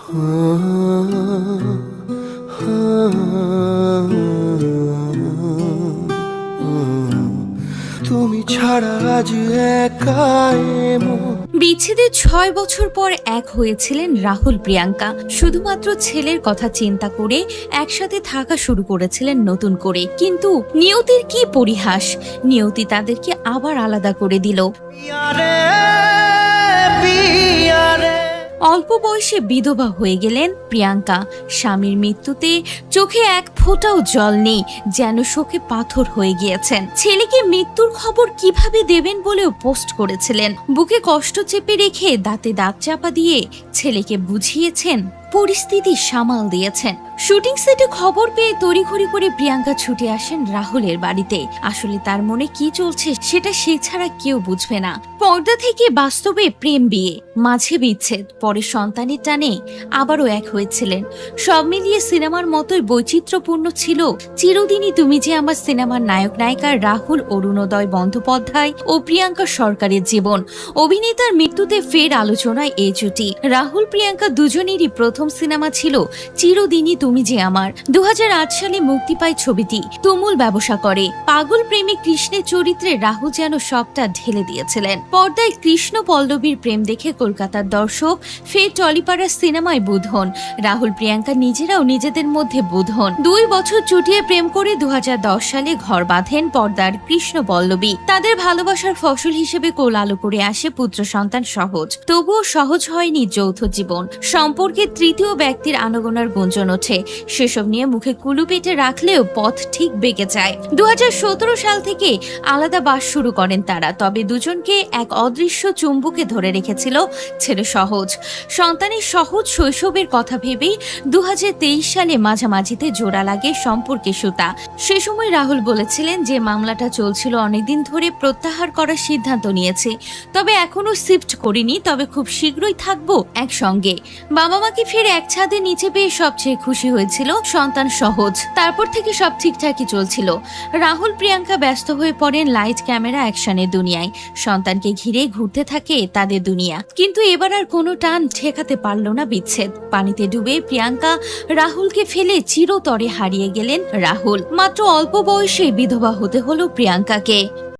তুমি ছাড়া আজ একাই বিচ্ছেদের ৬ বছর পর এক হয়েছিলেন রাহুল প্রিয়াঙ্কা। শুধুমাত্র ছেলের কথা চিন্তা করে একসাথে থাকা শুরু করেছিলেন নতুন করে, কিন্তু নিয়তির কি পরিহাস, নিয়তি তাদেরকে আবার আলাদা করে দিল। অল্প বয়সে বিধবা হয়ে গেলেন প্রিয়াঙ্কা। স্বামীর মৃত্যুতে চোখে এক ফোঁটাও জল নেই, যেন শোকে পাথর হয়ে গিয়েছেন। ছেলেকে মৃত্যুর খবর কিভাবে দেবেন বলেও পোস্ট করেছিলেন। বুকে কষ্ট চেপে রেখে দাঁতে দাঁত চাপা দিয়ে ছেলেকে বুঝিয়েছেন, পরিস্থিতি সামাল দিয়েছেন। শুটিং সেটে খবর পেয়ে তড়িঘড়ি করে প্রিয়াঙ্কা ছুটে আসেন রাহুলের বাড়িতে। আসলে তার মনে কি চলছে সেটা সে ছাড়া কেউ বুঝবে না। পর্দা থেকে বাস্তবে প্রেম, বিয়ে, মাঝে বিচ্ছেদ, পরে সন্তানের টানে আবারও এক হয়েছিলেন। সব মিলিয়ে সিনেমার মতোই বৈচিত্র্যপূর্ণ ছিল চিরদিনই তুমি যে আমার সিনেমার নায়ক নায়িকা রাহুল অরুণোদয় বন্দ্যোপাধ্যায় ও প্রিয়াঙ্কা সরকারের জীবন। অভিনেতার মৃত্যুতে ফের আলোচনায় এই জুটি। রাহুল প্রিয়াঙ্কা দুজনেরই প্রথম সিনেমা ছিল চিরদিনই তুমি যে আমার। ২০০৮ সালে মুক্তি পায় ছবিটি। তুমুল ব্যবসা করে। পাগল প্রেমিক কৃষ্ণের চরিত্রে রাহুল যেন সবটা ঢেলে দিয়েছিলেন। পর্দায় কৃষ্ণ পল্লবীর প্রেম দেখে কলকাতার দর্শক ফের টলিপাড়ার সিনেমায় বুঁদ হন। রাহুল প্রিয়াঙ্কা নিজেরাও নিজেদের মধ্যে বুঁদ হন। ২ বছর চুটিয়ে প্রেম করে ২০১০ সালে ঘর বাঁধেন পর্দার কৃষ্ণ পল্লবী। তাদের ভালোবাসার ফসল হিসেবে কোল আলো করে আসে পুত্র সন্তান সহজ। তবুও সহজ হয়নি যৌথ জীবন। সম্পর্কে তৃতীয় ব্যক্তির আনাগোনার গুঞ্জন ওঠে। সেসব নিয়ে মুখে কুলু পেটে রাখলেও পথ ঠিক বেঁকে যায়। ২০১৭ সাল থেকে আলাদা বাস শুরু করেন তারা। তবে দুজনকে এক অদৃশ্য চুম্বকে ধরে রেখেছিল ছেলে সহজ। সন্তানের সহজ শৈশবের কথা ভেবেই ২০২৩ সালে মাঝামাঝিতে জোড়া লাগে সম্পর্কে সুতা। সে সময় রাহুল বলেছিলেন যে মামলাটা চলছিল অনেকদিন ধরে, প্রত্যাহার করার সিদ্ধান্ত নিয়েছে। তবে এখনো শিফট করিনি, তবে খুব শীঘ্রই থাকবো একসঙ্গে। বাবা মাকে ফিরে এক ছাদের নিচে পেয়ে সবচেয়ে খুশি হয়েছিল সন্তান সহজ। তারপর থেকে সব ঠিকঠাকই চলছিল। রাহুল প্রিয়াঙ্কা ব্যস্ত হয়ে পড়েন লাইট ক্যামেরা অ্যাকশনের দুনিয়ায়। সন্তানকে ঘিরে ঘুরতে থাকে তাদের দুনিয়া। কিন্তু এবার আর কোনো টান ঠেকাতে পারল না বিচ্ছেদ। পানিতে ডুবে প্রিয়াঙ্কা রাহুলকে ফেলে চিরতরে হারিয়ে গেলেন রাহুল। মাত্র অল্প বয়সে বিধবা হতে হলো প্রিয়াঙ্কাকে।